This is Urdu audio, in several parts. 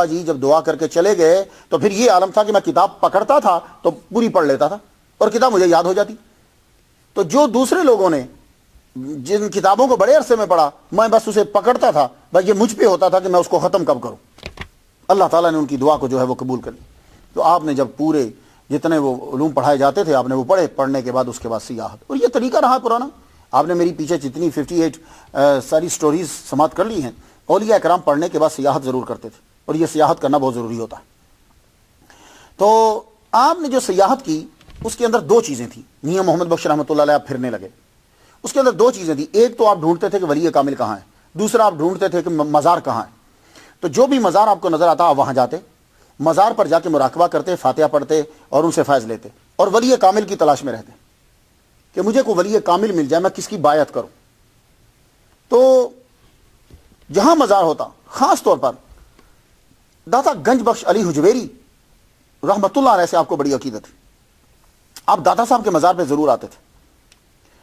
جی جب دعا کر کے چلے گئے تو پھر یہ عالم تھا کہ میں کتاب پکڑتا تھا تو پوری پڑھ لیتا تھا اور کتاب مجھے یاد ہو جاتی. تو جو دوسرے لوگوں نے جن کتابوں کو بڑے عرصے میں پڑھا میں بس اسے پکڑتا تھا, بس یہ مجھ پہ ہوتا تھا کہ میں اس کو ختم کب کروں. اللہ تعالیٰ نے ان کی دعا کو جو ہے وہ قبول کر لی. تو آپ نے جب پورے جتنے وہ علوم پڑھائے جاتے تھے آپ نے وہ پڑھنے کے بعد اس کے بعد سیاحت, اور یہ طریقہ رہا پرانا. آپ نے میری پیچھے جتنی 58 ساری سٹوریز سماعت کر لی ہیں. اولیاء اکرام پڑھنے کے بعد سیاحت ضرور کرتے تھے, اور یہ سیاحت کرنا بہت ضروری ہوتا ہے. تو آپ نے جو سیاحت کی اس کے اندر دو چیزیں تھیں. میاں محمد بخش رحمۃ اللہ علیہ آپ پھرنے لگے, اس کے اندر دو چیزیں تھیں. ایک تو آپ ڈھونڈتے تھے کہ ولی کامل کہاں ہے, دوسرا آپ ڈھونڈتے تھے کہ مزار کہاں ہے. تو جو بھی مزار آپ کو نظر آتا آپ وہاں جاتے, مزار پر جا کے مراقبہ کرتے, فاتحہ پڑھتے اور ان سے فیض لیتے, اور ولی کامل کی تلاش میں رہتے کہ مجھے کوئی ولی کامل مل جائے, میں کس کی بایعت کروں. تو جہاں مزار ہوتا خاص طور پر داتا گنج بخش علی حجویری رحمۃ اللہ علیہ سے آپ کو بڑی عقیدت تھی. آپ داتا صاحب کے مزار پہ ضرور آتے تھے.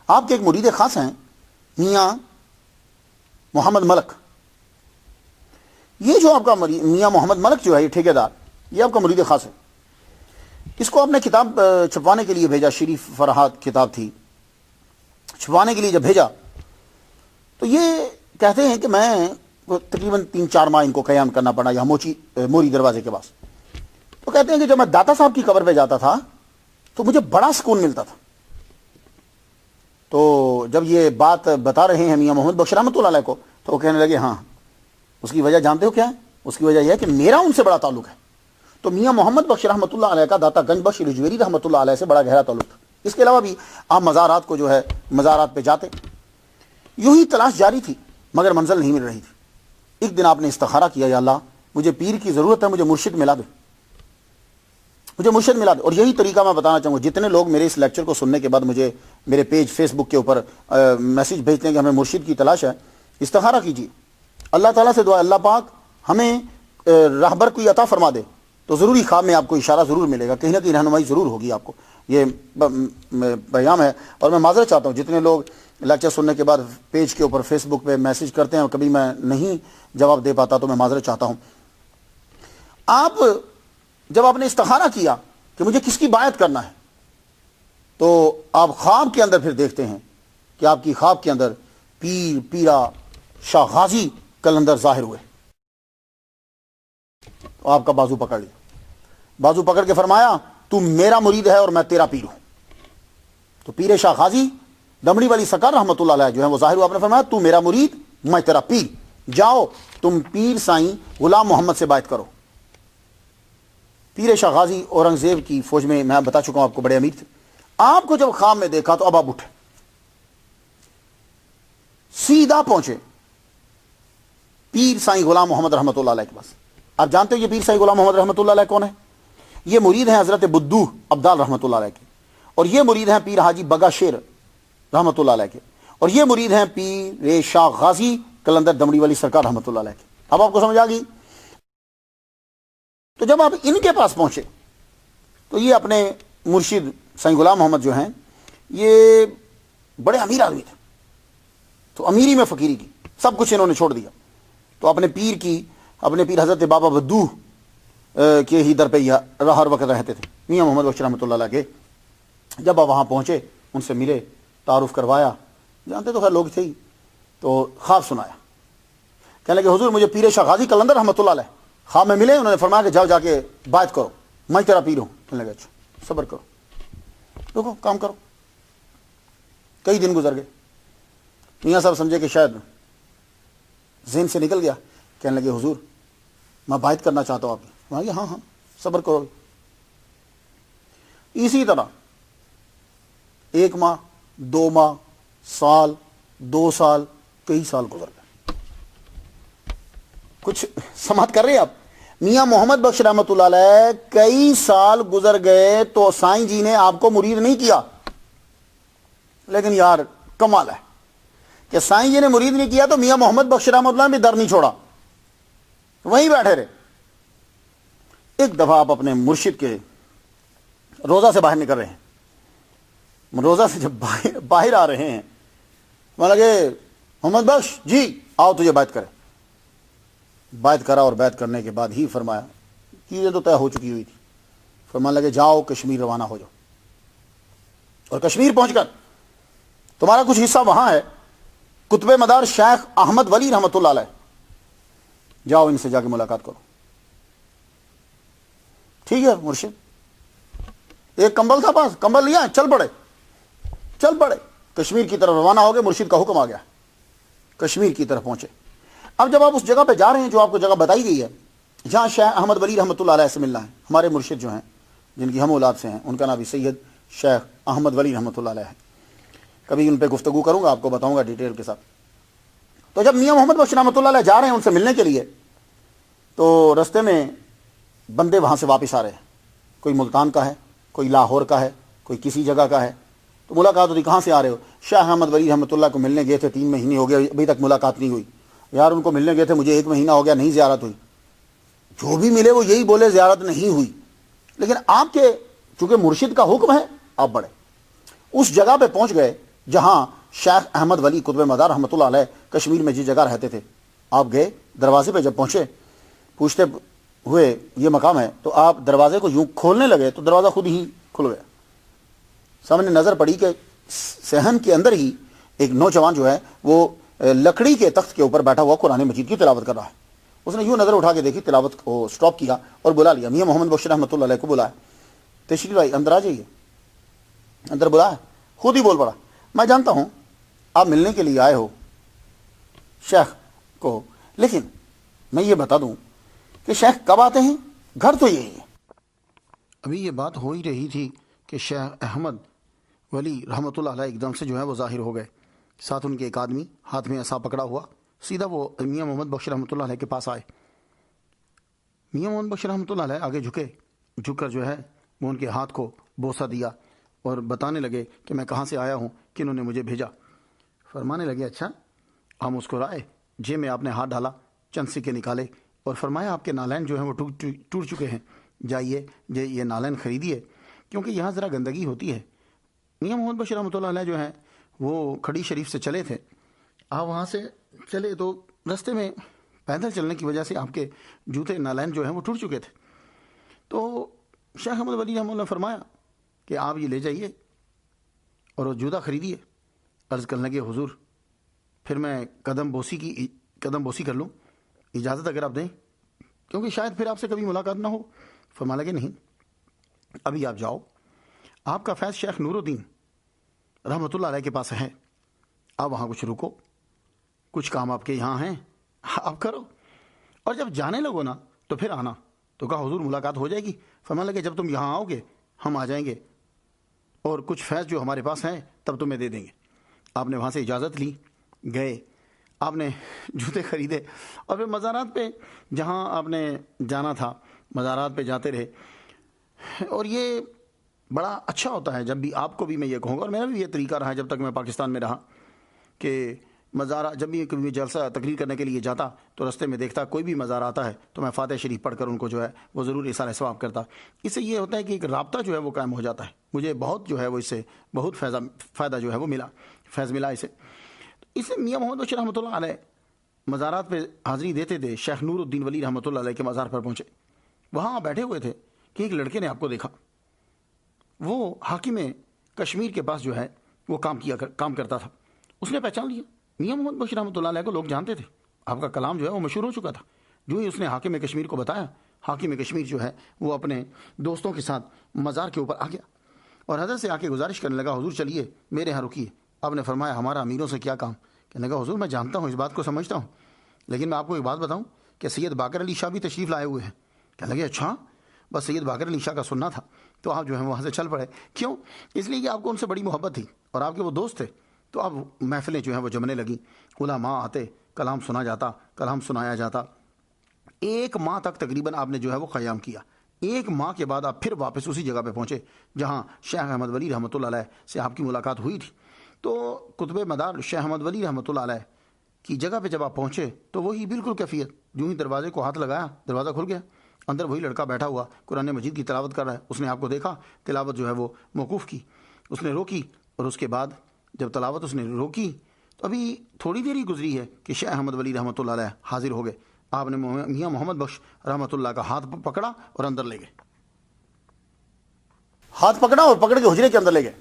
آپ کے ایک مرید خاص ہیں میاں محمد ملک. یہ جو آپ کا میاں محمد ملک جو ہے یہ ٹھیکیدار, یہ آپ کا مرید خاص ہے. اس کو آپ نے کتاب چھپوانے کے لیے بھیجا, شریف فرحات کتاب تھی, چھپوانے کے لیے جب بھیجا تو یہ کہتے ہیں کہ میں تقریباً 3-4 ماہ ان کو قیام کرنا پڑا یہاں موری دروازے کے پاس. تو کہتے ہیں کہ جب میں داتا صاحب کی قبر پہ جاتا تھا تو مجھے بڑا سکون ملتا تھا. تو جب یہ بات بتا رہے ہیں میاں محمد بخش رحمۃ اللہ علیہ کو تو وہ کہنے لگے ہاں, اس کی وجہ جانتے ہو کیا ہے؟ اس کی وجہ یہ ہے کہ میرا ان سے بڑا تعلق ہے. تو میاں محمد بخش رحمۃ اللہ علیہ کا داتا گنج بخش حجویری رحمۃ اللہ علیہ سے بڑا گہرا تعلق تھا. اس کے علاوہ بھی آپ مزارات کو جو ہے مزارات پہ جاتے. یوں ہی تلاش جاری تھی مگر منزل نہیں مل رہی تھی. ایک دن آپ نے استخارہ کیا, یا اللہ مجھے پیر کی ضرورت ہے, مجھے مرشد ملا دے, مجھے مرشد ملا دے. اور یہی طریقہ میں بتانا چاہوں گا, جتنے لوگ میرے اس لیکچر کو سننے کے بعد مجھے میرے پیج فیس بک کے اوپر میسیج بھیجتے ہیں کہ ہمیں مرشد کی تلاش ہے, استخارہ کیجیے, اللہ تعالیٰ سے دعا اللہ پاک ہمیں راہبر کوئی عطا فرما دے, تو ضروری خواب میں آپ کو اشارہ ضرور ملے گا, کہیں نہ کہیں رہنمائی ضرور ہوگی آپ کو. یہ پیغام ہے. اور میں معذرت چاہتا ہوں جتنے لوگ لیکچر سننے کے بعد پیج کے اوپر فیس بک پہ میسیج کرتے ہیں اور کبھی میں نہیں جواب دے پاتا تو میں معذرت چاہتا ہوں. آپ جب آپ نے استخارہ کیا کہ مجھے کس کی بایعت کرنا ہے تو آپ خواب کے اندر پھر دیکھتے ہیں کہ آپ کی خواب کے اندر پیرا شاہ غازی قلندر ظاہر ہوئے. تو آپ کا بازو پکڑ لیا, بازو پکڑ کے فرمایا تو میرا مرید ہے اور میں تیرا پیر ہوں. تو پیر شاہ غازی دمڑی والی سرکار رحمۃ اللہ علیہ جو ہے وہ ظاہر ہوا. آپ نے فرمایا تو میرا مرید میں تیرا پیر, جاؤ تم پیر سائیں غلام محمد سے بایعت کرو. پیر شاہ غازی اورنگزیب کی فوج میں بتا چکا ہوں آپ کو بڑے امیر تھے. آپ کو جب خواب میں دیکھا تو اب آپ اٹھے, سیدھا پہنچے پیر سائیں غلام محمد رحمۃ اللہ علیہ کے پاس. آپ جانتے ہو یہ پیر سائیں غلام محمد رحمۃ اللہ علیہ کون ہے؟ یہ مرید ہیں حضرت بدو عبدال رحمۃ اللہ علیہ کے, اور یہ مرید ہیں پیر حاجی بگا شیر رحمۃ اللہ علیہ کے, اور یہ مرید ہیں پیر شاہ غازی قلندر دمڑی والی سرکار رحمۃ اللہ علیہ کے. اب آپ کو سمجھ آ گئی. تو جب آپ ان کے پاس پہنچے تو یہ اپنے مرشد سائیں غلام محمد جو ہیں یہ بڑے امیر آدمی تھے, تو امیری میں فقیری کی سب کچھ انہوں نے چھوڑ دیا. تو اپنے پیر حضرت بابا بدو کے ہی در پہ ہر وقت رہتے تھے میاں محمد بخش رحمۃ اللہ علیہ کے. جب آپ وہاں پہنچے ان سے ملے, تعارف کروایا, جانتے تو خیر لوگ تھے ہی, تو خواب سنایا. کہنے لگے حضور مجھے پیر شاہ غازی قلندر رحمۃ اللہ علیہ خواب میں ملے, انہوں نے فرمایا کہ جاؤ جا کے بایعت کرو, میں تیرا پیر ہوں. کہنے لگے اچھا صبر کرو, دیکھو کام کرو. کئی دن گزر گئے, میاں صاحب سمجھے کہ شاید ذہن سے نکل گیا. کہنے لگے حضور میں بایعت کرنا چاہتا ہوں آپ کی. ہاں ہاں صبر کرو. اسی طرح 1 ماہ 2 ماہ سال 2 سال کئی سال گزر گئے. کچھ سماعت کر رہے ہیں آپ؟ میاں محمد بخش رحمۃ اللہ علیہ کئی سال گزر گئے تو سائیں جی نے آپ کو مرید نہیں کیا. لیکن یار کمال ہے کہ سائیں جی نے مرید نہیں کیا تو میاں محمد بخش رحمۃ اللہ نے بھی در نہیں چھوڑا, وہیں بیٹھے رہے. ایک دفعہ آپ اپنے مرشد کے روزہ سے باہر نکل رہے ہیں, روزہ سے جب باہر آ رہے ہیں وہاں لگے محمد بخش جی آؤ تجھے بایعت کرے. بیعت کرا اور بیعت کرنے کے بعد ہی فرمایا، چیزیں تو طے ہو چکی ہوئی تھی، فرمانے لگے جاؤ کشمیر روانہ ہو جاؤ، اور کشمیر پہنچ کر تمہارا کچھ حصہ وہاں ہے، قطب مدار شیخ احمد ولی رحمۃ اللہ علیہ، جاؤ ان سے جا کے ملاقات کرو۔ ٹھیک ہے مرشد، ایک کمبل تھا پاس، کمبل لیا، چل پڑے کشمیر کی طرف روانہ ہو گئے۔ مرشد کا حکم آ گیا، کشمیر کی طرف پہنچے۔ اب جب آپ اس جگہ پہ جا رہے ہیں جو آپ کو جگہ بتائی گئی ہے جہاں شیخ احمد ولی رحمۃ اللہ علیہ سے ملنا ہے، ہمارے مرشد جو ہیں جن کی ہم اولاد سے ہیں ان کا نام بھی سید شیخ احمد ولی رحمۃ اللہ علیہ ہے، کبھی ان پہ گفتگو کروں گا، آپ کو بتاؤں گا ڈیٹیل کے ساتھ۔ تو جب میاں محمد بخش رحمۃ اللہ علیہ جا رہے ہیں ان سے ملنے کے لیے، تو رستے میں بندے وہاں سے واپس آ رہے ہیں، کوئی ملتان کا ہے، کوئی لاہور کا ہے، کوئی کسی جگہ کا ہے۔ تو ملاقات ہوتی، کہاں سے آ رہے ہو؟ شیخ احمد ولی رحمۃ اللہ کو ملنے گئے تھے، 3 مہینے ہو گئے ابھی تک ملاقات نہیں ہوئی۔ یار ان کو ملنے گئے تھے، مجھے 1 مہینہ ہو گیا نہیں زیارت ہوئی۔ جو بھی ملے وہ یہی بولے زیارت نہیں ہوئی، لیکن آپ کے چونکہ مرشد کا حکم ہے آپ بڑھے۔ اس جگہ پہ پہنچ گئے جہاں شیخ احمد ولی قطب مدار رحمۃ اللہ علیہ کشمیر میں جس جگہ رہتے تھے، آپ گئے دروازے پہ، جب پہنچے پوچھتے ہوئے یہ مقام ہے، تو آپ دروازے کو یوں کھولنے لگے تو دروازہ خود ہی کھل گیا۔ سامنے نظر پڑی کہ صحن کے اندر ہی ایک نوجوان جو ہے وہ لکڑی کے تخت کے اوپر بیٹھا ہوا قرآن مجید کی تلاوت کر رہا ہے۔ اس نے یوں نظر اٹھا کے دیکھی، تلاوت کو سٹاپ کیا اور بلا لیا، میاں محمد بخش رحمۃ اللہ علیہ کو بلایا، تشریف بھائی اندر آ جائیے۔ اندر بلایا، خود ہی بول پڑا، میں جانتا ہوں آپ ملنے کے لیے آئے ہو شیخ کو، لیکن میں یہ بتا دوں کہ شیخ کب آتے ہیں، گھر تو یہی ہے۔ ابھی یہ بات ہو ہی رہی تھی کہ شیخ احمد ولی رحمۃ اللہ علیہ ایک دم سے جو ہے وہ ظاہر ہو گئے، ساتھ ان کے ایک آدمی ہاتھ میں عصا پکڑا ہوا، سیدھا وہ میاں محمد بخش رحمۃ اللہ علیہ کے پاس آئے۔ میاں محمد بخش رحمۃ اللہ علیہ آگے جھک کر جو ہے وہ ان کے ہاتھ کو بوسہ دیا اور بتانے لگے کہ میں کہاں سے آیا ہوں، کنہوں نے مجھے بھیجا۔ فرمانے لگے اچھا، ہم مسکرائے، جیب میں آپ نے ہاتھ ڈالا، چند سکے نکالے اور فرمایا آپ کے نالین جو ہیں وہ ٹوٹ چکے ہیں، جائیے یہ نالین خریدیے کیونکہ یہاں ذرا گندگی ہوتی ہے۔ میاں محمد بخش رحمۃ اللہ علیہ جو ہیں وہ کھڑی شریف سے چلے تھے، آپ وہاں سے چلے تو رستے میں پیدل چلنے کی وجہ سے آپ کے جوتے نالین جو ہیں وہ ٹوٹ چکے تھے۔ تو شیخ احمد ولی رحمۃ اللہ نے فرمایا کہ آپ یہ لے جائیے اور وہ جوتا خریدیے۔ عرض کرنے لگے حضور پھر میں قدم بوسی کر لوں، اجازت اگر آپ دیں، کیونکہ شاید پھر آپ سے کبھی ملاقات نہ ہو۔ فرمانے لگے نہیں، ابھی آپ جاؤ، آپ کا فیض شیخ نور الدین رحمۃ اللہ علیہ کے پاس ہے، آپ وہاں کچھ رکو، کچھ کام آپ کے یہاں ہیں آپ کرو، اور جب جانے لگو نا تو پھر آنا۔ تو کہا حضور ملاقات ہو جائے گی؟ فرمانے لگے جب تم یہاں آؤ گے ہم آ جائیں گے، اور کچھ فیض جو ہمارے پاس ہیں تب تمہیں دے دیں گے۔ آپ نے وہاں سے اجازت لی، گئے، آپ نے جوتے خریدے اور پھر مزارات پہ جہاں آپ نے جانا تھا مزارات پہ جاتے رہے۔ اور یہ بڑا اچھا ہوتا ہے، جب بھی آپ کو بھی میں یہ کہوں گا، اور میرا بھی یہ طریقہ رہا ہے جب تک میں پاکستان میں رہا، کہ مزار جب بھی کبھی جلسہ تقریر کرنے کے لیے جاتا تو رستے میں دیکھتا کوئی بھی مزار آتا ہے تو میں فاتح شریف پڑھ کر ان کو جو ہے وہ ضرور اثار ثواب کرتا۔ اس سے یہ ہوتا ہے کہ ایک رابطہ جو ہے وہ قائم ہو جاتا ہے۔ مجھے بہت جو ہے وہ اس سے بہت فائدہ جو ہے وہ ملا، فیض ملا اسے۔ اس سے میاں محمد بخش رحمۃ اللہ علیہ مزارات پہ حاضری دیتے تھے، شیخ نور الدین ولی رحمۃ اللہ علیہ کے مزار پر پہنچے، وہاں بیٹھے ہوئے تھے کہ ایک لڑکے نے آپ کو دیکھا، وہ حاکم کشمیر کے پاس جو ہے وہ کام کرتا تھا، اس نے پہچان لیا۔ میاں محمد بخش رحمۃ اللہ علیہ کو لوگ جانتے تھے، آپ کا کلام جو ہے وہ مشہور ہو چکا تھا۔ جو ہی اس نے حاکم کشمیر کو بتایا، حاکم کشمیر جو ہے وہ اپنے دوستوں کے ساتھ مزار کے اوپر آ گیا اور حضرت سے آ کے گزارش کرنے لگا حضور چلیے میرے یہاں رکیے۔ آپ نے فرمایا ہمارا امیروں سے کیا کام؟ کہنے لگا حضور میں جانتا ہوں، اس بات کو سمجھتا ہوں، لیکن میں آپ کو ایک بات بتاؤں کہ سید باقر علی شاہ بھی تشریف لائے ہوئے ہیں۔ کہنے لگے اچھا، بس سید باقر علی شاہ کا سننا تھا۔ تو آپ جو ہے وہاں سے چل پڑے، کیوں؟ اس لیے کہ آپ کو ان سے بڑی محبت تھی اور آپ کے وہ دوست تھے۔ تو اب محفلیں جو ہیں وہ جمنے لگیں، علماء آتے، کلام سنا جاتا، کلام سنایا جاتا۔ 1 ماہ تک تقریباً آپ نے جو ہے وہ قیام کیا۔ 1 ماہ کے بعد آپ پھر واپس اسی جگہ پہ پہنچے جہاں شیخ احمد ولی رحمۃ اللہ علیہ سے آپ کی ملاقات ہوئی تھی۔ تو قطب مدار شیخ احمد ولی رحمۃ اللہ علیہ کی جگہ پہ جب آپ پہنچے تو وہی بالکل کیفیت، جو ہی دروازے کو ہاتھ لگایا دروازہ کھل گیا، اندر وہی لڑکا بیٹھا ہوا قرآن مجید کی تلاوت کر رہا ہے۔ اس نے آپ کو دیکھا، تلاوت جو ہے وہ موقوف کی، اس نے روکی، اور اس کے بعد جب تلاوت اس نے روکی تو ابھی تھوڑی دیر ہی گزری ہے کہ شیخ احمد ولی رحمۃ اللہ علیہ حاضر ہو گئے۔ آپ نے میاں محمد بخش رحمۃ اللہ کا ہاتھ پکڑا اور اندر لے گئے. ہاتھ پکڑا اور پکڑ کے حجرے کے اندر لے گئے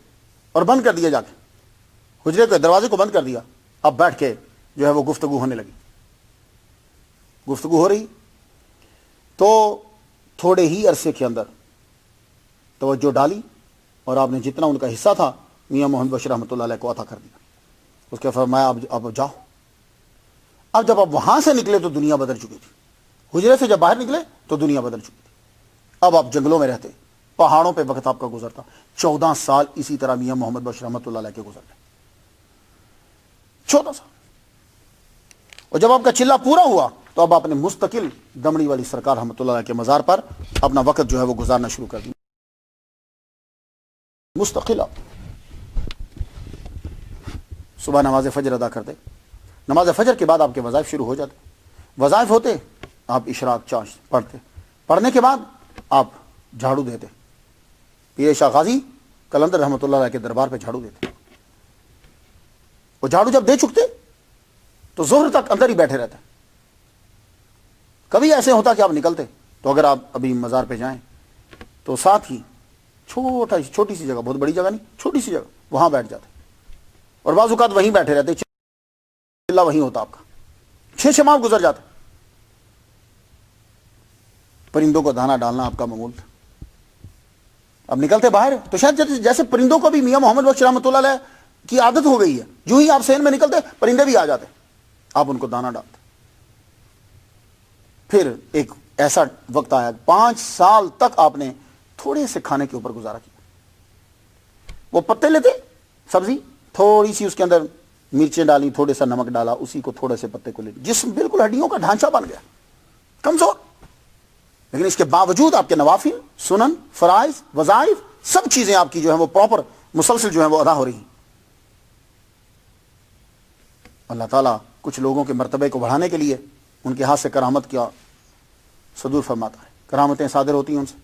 اور بند کر دیا جا کے. حجرے کے دروازے کو بند کر دیا. اب بیٹھ کے جو ہے وہ گفتگو ہونے لگی. گفتگو ہو رہی تو تھوڑے ہی عرصے کے اندر توجہ ڈالی اور آپ نے جتنا ان کا حصہ تھا میاں محمد بخش رحمۃ اللہ علیہ کو عطا کر دیا. اس کے فرمایا اب جاؤ. اب جب آپ وہاں سے نکلے تو دنیا بدل چکی تھی. حجرے سے جب باہر نکلے تو دنیا بدل چکی تھی. اب آپ جنگلوں میں رہتے, پہاڑوں پہ وقت آپ کا گزرتا. 14 سال اسی طرح میاں محمد بخش رحمۃ اللہ علیہ کے گزر گئے. 14 سال. اور جب آپ کا چلہ پورا ہوا تو اب آپ نے مستقل دمڑی والی سرکار رحمۃ اللہ علیہ کے مزار پر اپنا وقت جو ہے وہ گزارنا شروع کر دیا. مستقل آپ صبح نماز فجر ادا کرتے, نماز فجر کے بعد آپ کے وظائف شروع ہو جاتے. وظائف ہوتے آپ اشراق چاش پڑھتے, پڑھنے کے بعد آپ جھاڑو دیتے. پیر شاہ غازی قلندر رحمۃ اللہ علیہ کے دربار پہ جھاڑو دیتے. وہ جھاڑو جب دے چکتے تو ظہر تک اندر ہی بیٹھے رہتے. کبھی ایسے ہوتا کہ آپ نکلتے تو اگر آپ ابھی مزار پہ جائیں تو ساتھ ہی چھوٹی سی جگہ, بہت بڑی جگہ نہیں, چھوٹی سی جگہ, وہاں بیٹھ جاتے اور بعض اوقات وہیں بیٹھے رہتے. چلہ وہیں ہوتا آپ کا. 6 ماہ گزر جاتے. پرندوں کو دانا ڈالنا آپ کا معمول تھا. اب نکلتے باہر تو شاید جیسے پرندوں کو بھی میاں محمد بخش رحمۃ اللہ علیہ کی عادت ہو گئی ہے, جو ہی آپ سین میں نکلتے پرندے بھی آ جاتے, آپ ان کو دانا ڈالتے. پھر ایک ایسا وقت آیا 5 سال تک آپ نے تھوڑے سے کھانے کے اوپر گزارا کیا. وہ پتے لیتے, سبزی تھوڑی سی اس کے اندر مرچیں ڈالی, تھوڑے سا نمک ڈالا, اسی کو تھوڑے سے پتے کو لے, جسم بالکل ہڈیوں کا ڈھانچہ بن گیا, کمزور. لیکن اس کے باوجود آپ کے نوافل, سنن, فرائض, وظائف, سب چیزیں آپ کی جو ہیں وہ پراپر مسلسل جو ہیں وہ ادا ہو رہی ہیں. اللہ تعالیٰ کچھ لوگوں کے مرتبے کو بڑھانے کے لیے ان کے ہاتھ سے کرامت کیا صدور فرماتا ہے. کرامتیں صادر ہوتی ہیں ان سے.